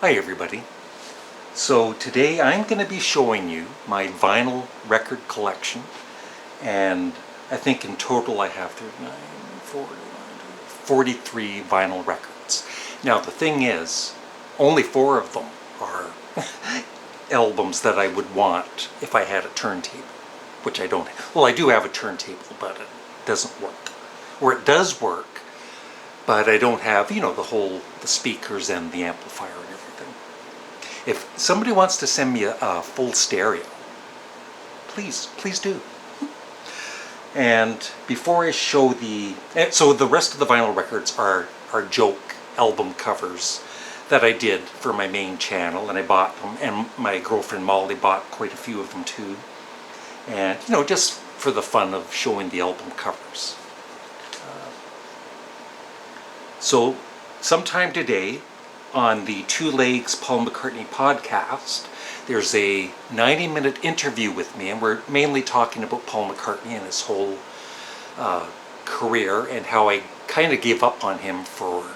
Hi everybody. So today I'm going to be showing you my vinyl record collection, and I think in total I have 43 vinyl records. Now the thing is, only 4 of them are albums that I would want if I had a turntable, which I don't have. Well, I do have a turntable, but it doesn't work. Or it does work, but I don't have, the speakers and the amplifier and everything. If somebody wants to send me a full stereo, please do. And before I show so the rest of the vinyl records are joke album covers that I did for my main channel, and I bought them, and my girlfriend Molly bought quite a few of them too. And, just for the fun of showing the album covers. So sometime today, on the Two Legs Paul McCartney podcast, there's a 90-minute interview with me, and we're mainly talking about Paul McCartney and his whole career, and how I kind of gave up on him for,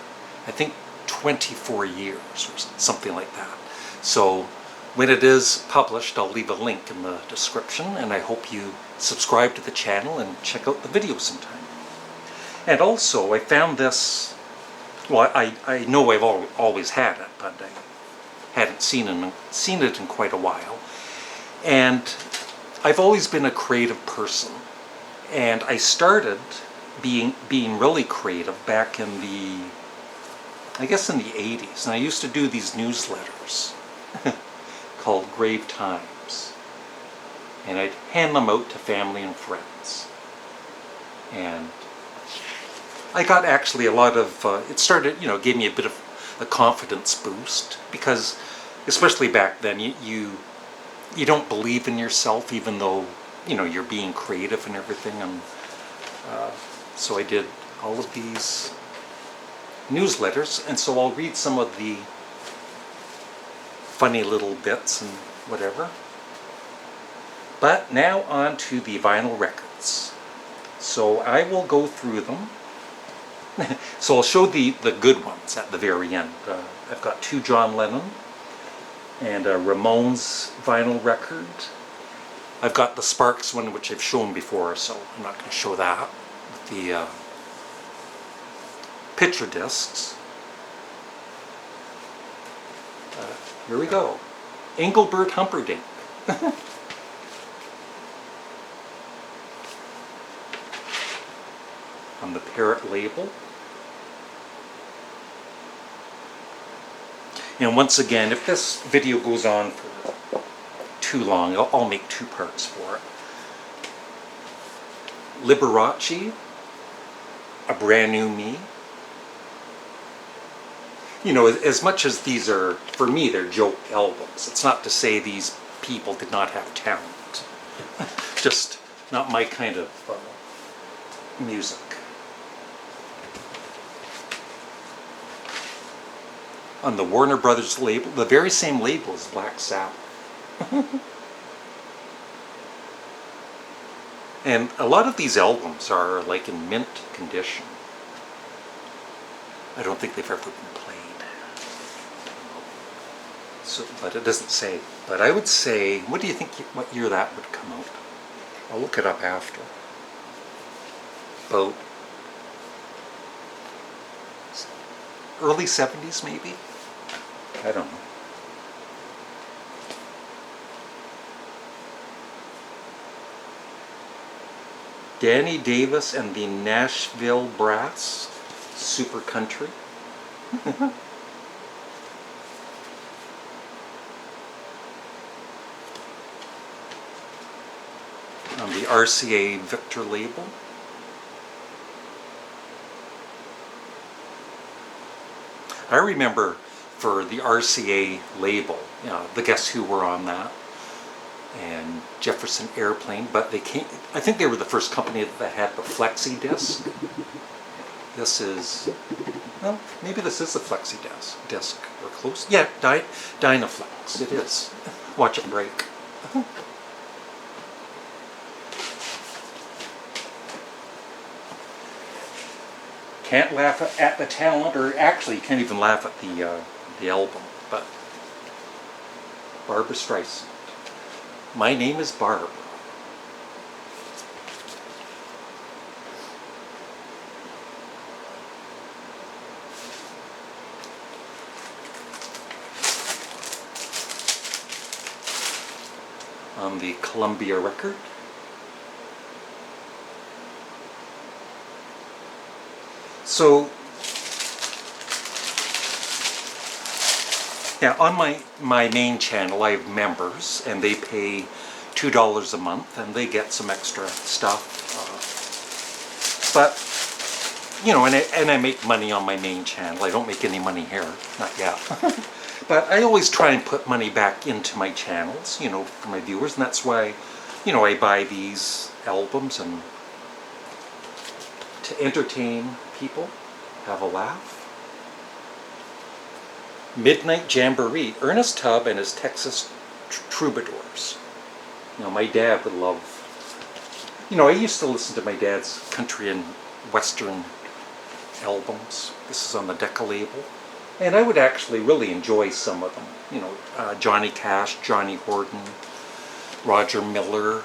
I think, 24 years or something like that. So when it is published, I'll leave a link in the description, and I hope you subscribe to the channel and check out the video sometime. And also, I found this. Well, I know I've always had it, but I hadn't seen it in quite a while. And I've always been a creative person, and I started being really creative back in I guess in the 80s. And I used to do these newsletters called Grave Times, and I'd hand them out to family and friends. And I got actually a lot of, it started, gave me a bit of a confidence boost, because especially back then, you don't believe in yourself, even though, you're being creative and everything. And so I did all of these newsletters, and so I'll read some of the funny little bits and whatever. But now on to the vinyl records. So I will go through them. So I'll show the good ones at the very end. I've got 2 John Lennon and a Ramones vinyl record. I've got the Sparks one, which I've shown before, so I'm not going to show that. With the picture discs. Here we go. Engelbert Humperdinck. On the Parrot label. And once again, if this video goes on for too long, I'll make 2 parts for it. Liberace, A Brand New Me. As much as these are, for me, they're joke albums, it's not to say these people did not have talent. Just not my kind of music. On the Warner Brothers label, the very same label as Black Sabbath. And a lot of these albums are like in mint condition. I don't think they've ever been played. So, but it doesn't say. But I would say, what do you think, what year that would come out? I'll look it up after. About early 70s maybe? I don't know. Danny Davis and the Nashville Brass, Super Country. On the RCA Victor label. I remember for the RCA label, the Guess Who were on that, and Jefferson Airplane, but I think they were the first company that had the flexi disc. This is, well, maybe this is the flexi disc, or close. Yeah, Dynaflex, it is. Watch it break. Can't laugh at the talent, or actually you can't even laugh at the album. but Barbra Streisand. My name is Barb. On the Columbia record. So, yeah, on my main channel I have members, and they pay $2 a month, and they get some extra stuff. But, you know, and I make money on my main channel. I don't make any money here, not yet. But I always try and put money back into my channels, you know, for my viewers, and that's why, you know, I buy these albums and to entertain people, have a laugh. Midnight Jamboree, Ernest Tubb and his Texas Troubadours. You know, my dad would love, you know, I used to listen to my dad's country and western albums. This is on the Decca label. And I would actually really enjoy some of them. You know, Johnny Cash, Johnny Horton, Roger Miller,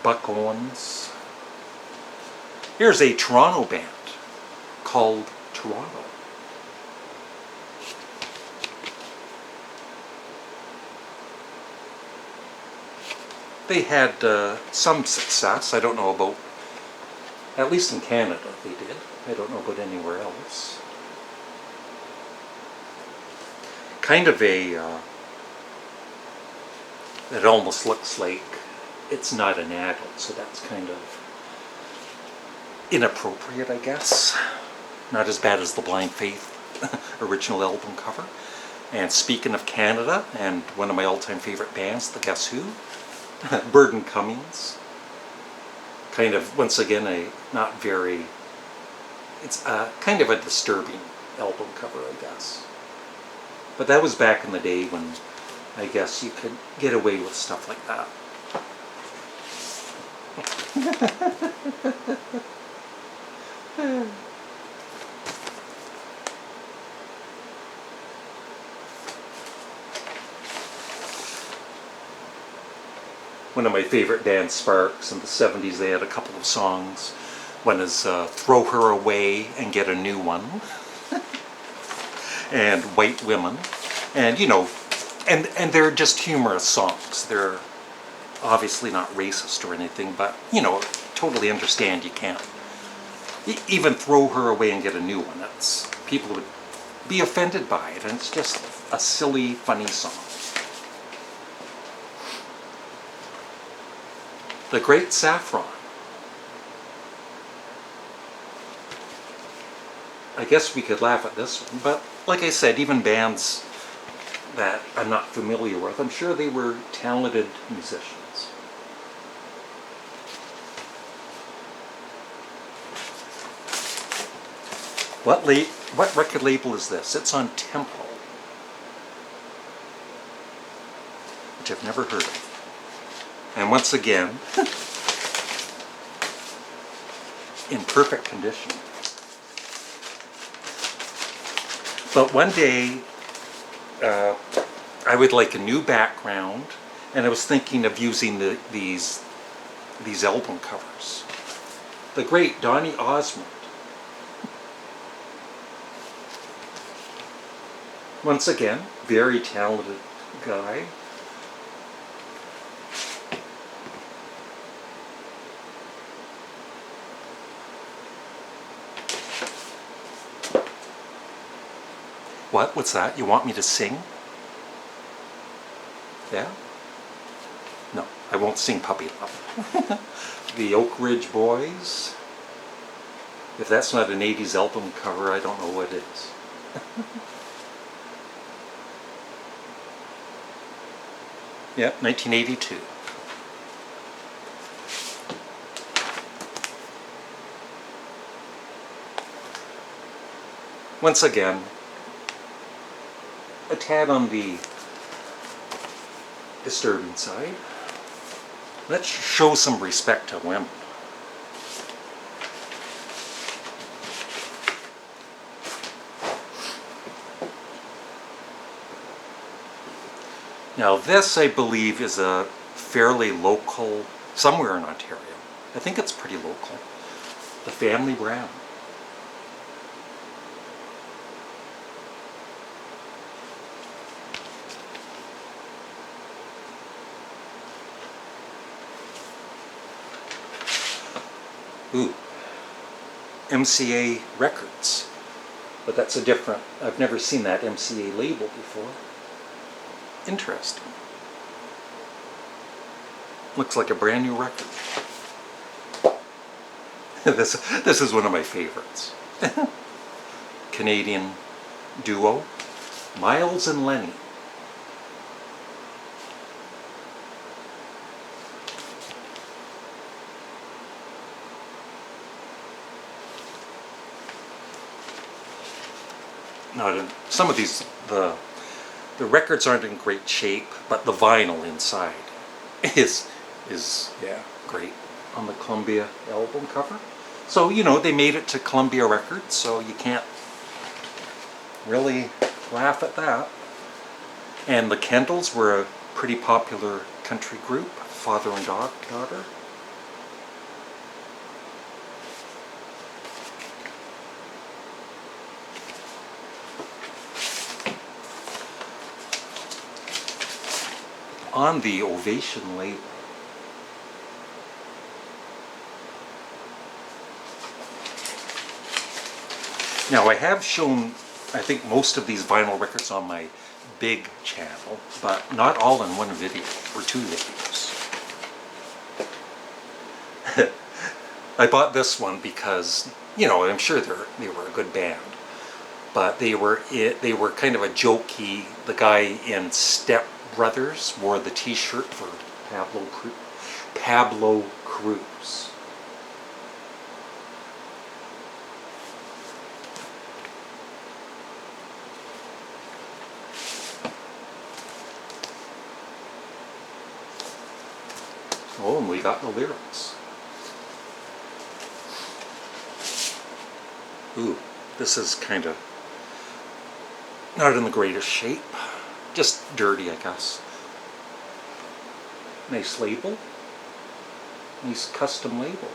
Buck Owens. Here's a Toronto band called Toronto. They had some success. I don't know about, at least in Canada they did. I don't know about anywhere else. Kind of a, it almost looks like it's not an adult, so that's kind of inappropriate, I guess. Not as bad as the Blind Faith original album cover. And speaking of Canada, and one of my all-time favorite bands, the Guess Who, Bird and Cummings. Kind of, once again, not very, it's kind of a disturbing album cover, I guess. But that was back in the day when I guess you could get away with stuff like that. One of my favorite bands, Sparks, in the 70s, they had a couple of songs. One is Throw Her Away and Get a New One, and White Women. And, you know, and they're just humorous songs. They're obviously not racist or anything, but, you know, totally understand you can't even throw her away and get a new one. That's, people would be offended by it, and it's just a silly, funny song. The Great Saffron. I guess we could laugh at this one, but like I said, even bands that I'm not familiar with, I'm sure they were talented musicians. What record label is this? It's on Tempo, which I've never heard of. And once again, in perfect condition. But one day, I would like a new background, and I was thinking of using these album covers. The great Donny Osmond. Once again, very talented guy. What? What's that? You want me to sing? Yeah? No, I won't sing Puppy Love. The Oak Ridge Boys. If that's not an 80s album cover, I don't know what is. Yeah, 1982. Once again, a tad on the disturbing side. Let's show some respect to women. Now this, I believe, is a fairly local, somewhere in Ontario. I think it's pretty local. The Family Brown. Ooh, MCA Records. But that's a different, I've never seen that MCA label before. Interesting. Looks like a brand new record. This is one of my favorites. Canadian duo, Miles and Lenny. Now, some of these, the records aren't in great shape, but the vinyl inside is yeah, great on the Columbia album cover. So, you know, they made it to Columbia Records, so you can't really laugh at that. And the Kendalls were a pretty popular country group, father and daughter. On the Ovation label. Now I have shown, I think, most of these vinyl records on my big channel, but not all in one video or two videos. I bought this one because, you know, I'm sure they were a good band, but they were kind of a jokey. The guy in Step Brothers wore the t-shirt for Pablo Cruz. Oh, and we got the lyrics. Ooh, this is kind of not in the greatest shape. Just dirty, I guess. Nice label. Nice custom label.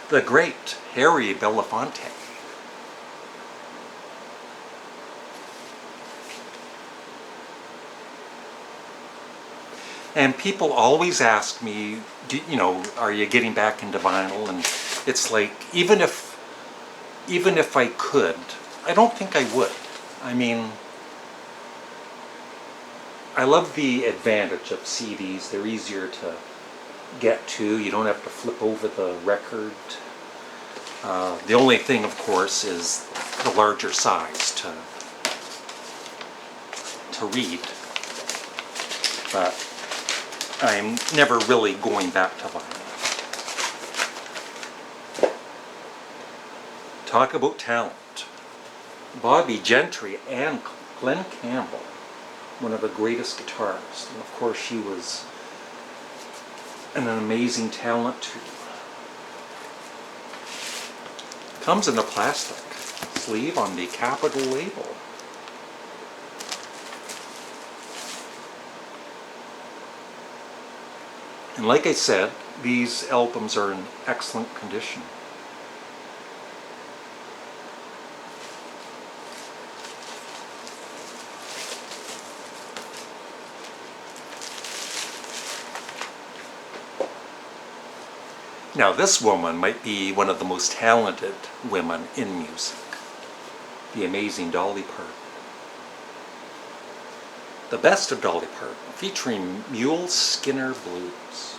The great Harry Belafonte. And people always ask me, you know, are you getting back into vinyl? And it's like, even if I could, I don't think I would. I mean, I love the advantage of CDs. They're easier to get to. You don't have to flip over the record. The only thing, of course, is the larger size to read. But I'm never really going back to vinyl. Talk about talent. Bobby Gentry and Glenn Campbell, one of the greatest guitarists. And of course she was an amazing talent too. Comes in a plastic sleeve on the Capitol label. And like I said, these albums are in excellent condition. Now this woman might be one of the most talented women in music. The amazing Dolly Parton. The Best of Dolly Parton, featuring Mule Skinner Blues.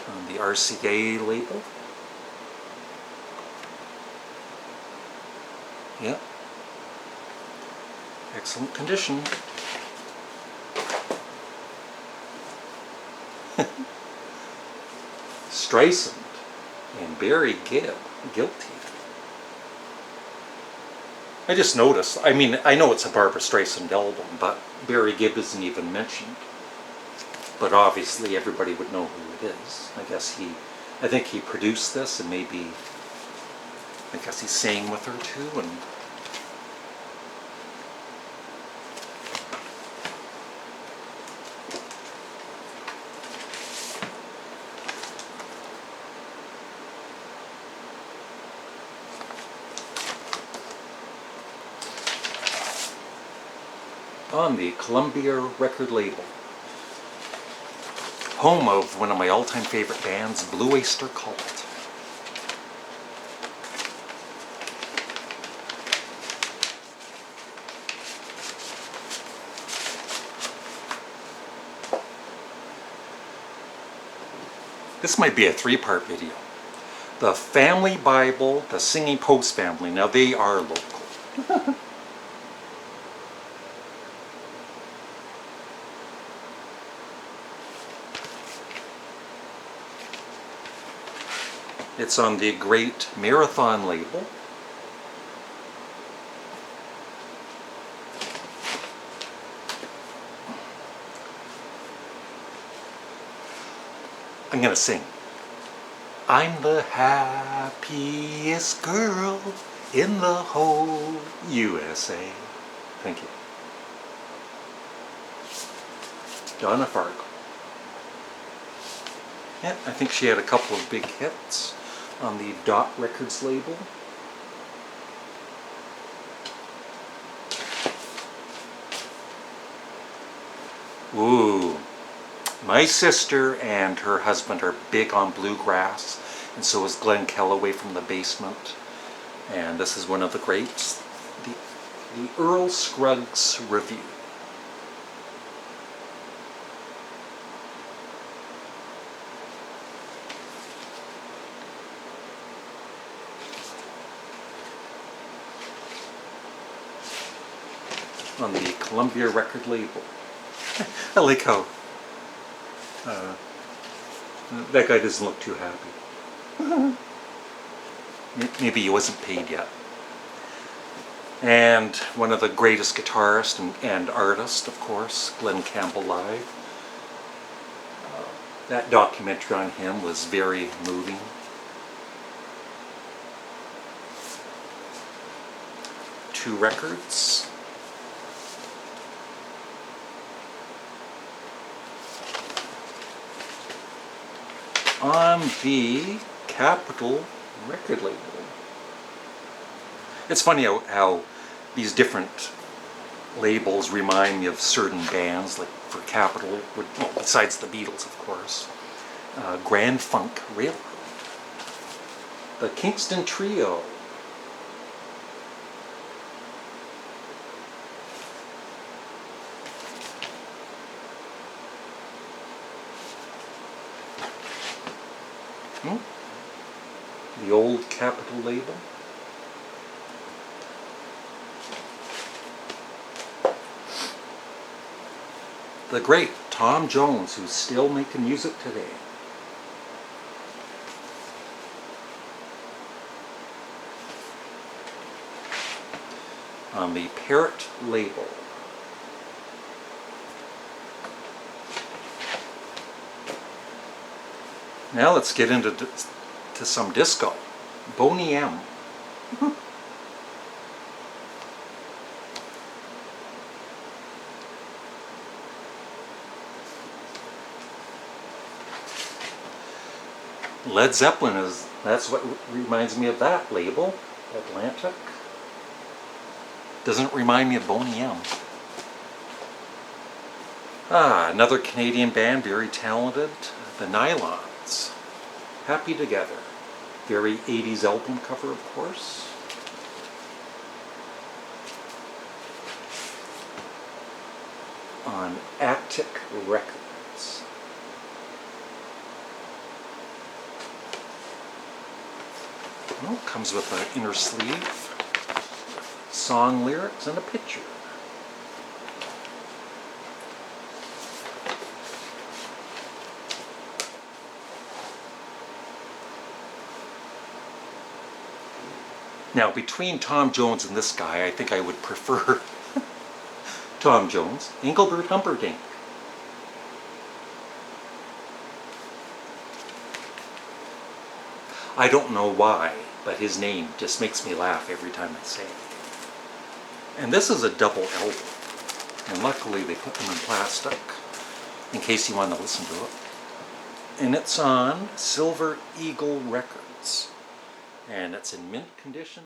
On the RCA label. Yep. Excellent condition. Streisand and Barry Gibb, Guilty. I just noticed. I mean, I know it's a Barbra Streisand album, but Barry Gibb isn't even mentioned. But obviously everybody would know who it is. I think he produced this, and maybe, I guess he sang with her too, and on the Columbia record label. Home of one of my all-time favorite bands, Blue Oyster Cult. This might be a three-part video. The Family Bible, the Singing Post family. Now they are local. It's on the Great Marathon label. I'm gonna sing. I'm the happiest girl in the whole USA. Thank you. Donna Fargo. Yeah, I think she had a couple of big hits on the Dot Records label. Ooh. My sister and her husband are big on bluegrass, and so is Glenn Kellaway from The Basement. And this is one of the greats, the Earl Scruggs Review. On the Columbia record label. I like how that guy doesn't look too happy. Maybe he wasn't paid yet. And one of the greatest guitarists and artists, of course, Glenn Campbell Live. That documentary on him was very moving. Two records. On the Capitol record label. It's funny how these different labels remind me of certain bands, like for Capitol, well, besides the Beatles, of course. Grand Funk Railroad. The Kingston Trio. The old Capitol label. The great Tom Jones, who's still making music today. On the Parrot label. Now let's get into some disco. Boney M. Led Zeppelin that's what reminds me of that label. Atlantic. Doesn't remind me of Boney M. Another Canadian band, very talented. The Nylons. Happy Together. Very 80s album cover, of course. On Attic Records. Well, comes with an inner sleeve, song lyrics, and a picture. Now, between Tom Jones and this guy, I think I would prefer Tom Jones, Engelbert Humperdinck. I don't know why, but his name just makes me laugh every time I say it. And this is a double album. And luckily they put them in plastic, in case you want to listen to it. And it's on Silver Eagle Records. And it's in mint condition.